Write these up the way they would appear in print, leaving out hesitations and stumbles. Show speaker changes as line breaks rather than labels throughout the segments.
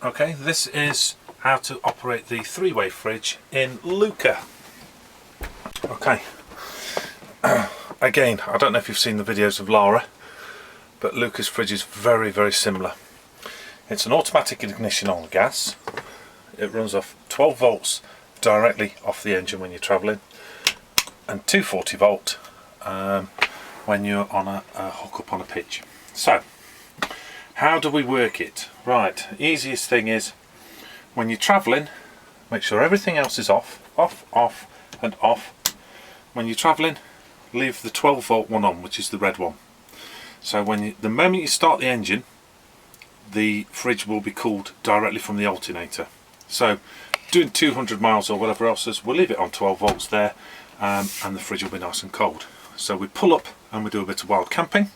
Okay, this is how to operate the three-way fridge in Luca. Okay, again, I don't know if you've seen the videos of Lara, but Luca's fridge is very, very similar. It's an automatic ignition on gas. It runs off 12 volts directly off the engine when you're travelling, and 240 volt when you're on a hookup on a pitch. So, how do we work it? Right, easiest thing is, when you're travelling, make sure everything else is off, and off. When you're travelling, leave the 12 volt one on, which is the red one. So the moment you start the engine, the fridge will be cooled directly from the alternator. So doing 200 miles or whatever else is, we'll leave it on 12 volts there, and the fridge will be nice and cold. So we pull up and we do a bit of wild camping.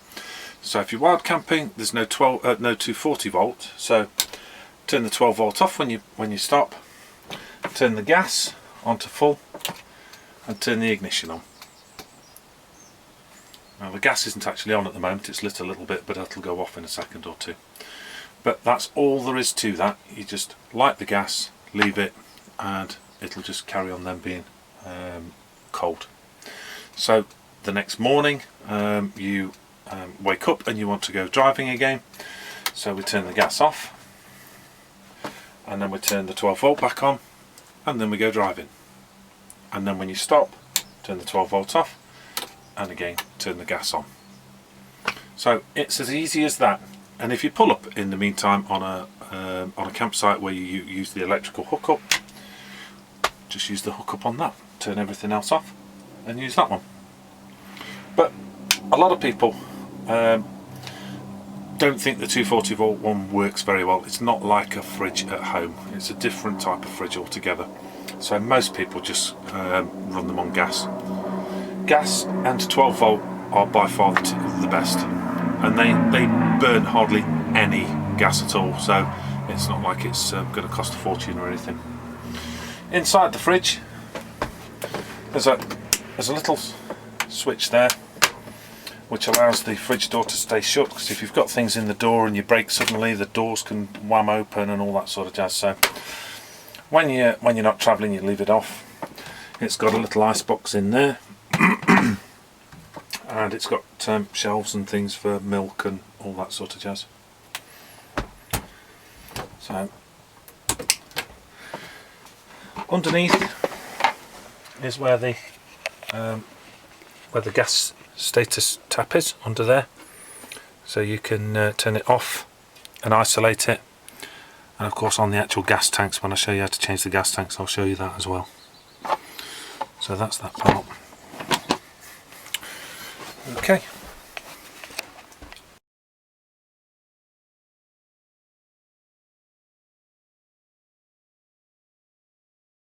So if you're wild camping, there's no 240 volt. So turn the 12 volt off when you stop. Turn the gas onto full and turn the ignition on. Now the gas isn't actually on at the moment, it's lit a little bit, but it'll go off in a second or two. But that's all there is to that. You just light the gas, leave it, and it'll just carry on then being cold. So the next morning you wake up and you want to go driving again, so we turn the gas off and then we turn the 12 volt back on and then we go driving, and then when you stop, turn the 12 volts off and again turn the gas on. So it's as easy as that. And if you pull up in the meantime on a campsite where you use the electrical hookup, just use the hookup on that, turn everything else off and use that one. But a lot of people don't think the 240 volt one works very well. It's not like a fridge at home, it's a different type of fridge altogether. So most people just run them on gas. Gas and 12 volt are by far the best, and they burn hardly any gas at all, so it's not like it's going to cost a fortune or anything. Inside the fridge there's a little switch there which allows the fridge door to stay shut, because if you've got things in the door and you brake suddenly, the doors can wham open and all that sort of jazz. So when you're not travelling, you leave it off. It's got a little ice box in there and it's got shelves and things for milk and all that sort of jazz. So underneath is where the gas status tap is, under there, so you can turn it off and isolate it. And of course on the actual gas tanks, when I show you how to change the gas tanks, I'll show you that as well. So that's that part. Okay.